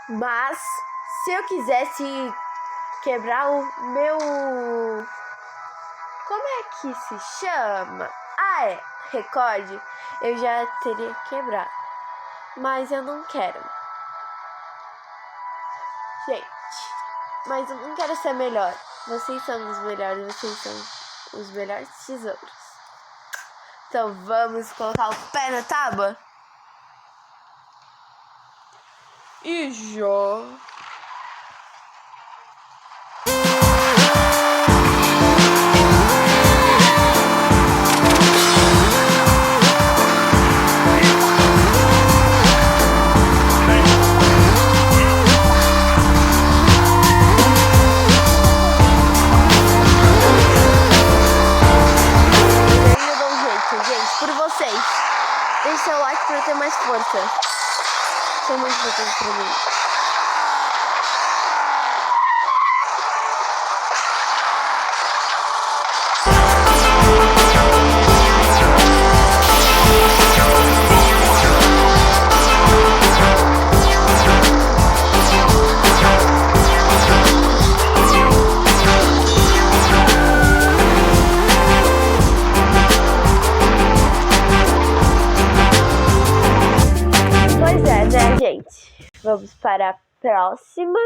Mas se eu quisesse quebrar o meu... Como é que se chama? Ah, é, recorde. Eu já teria quebrado. Mas eu não quero. Gente, mas eu não quero ser melhor. Vocês são os melhores, vocês são os melhores tesouros. Então vamos colocar o pé na tábua. E já... Deixe seu like para ter mais força. Isso é muito importante para mim. Gente, vamos para a próxima.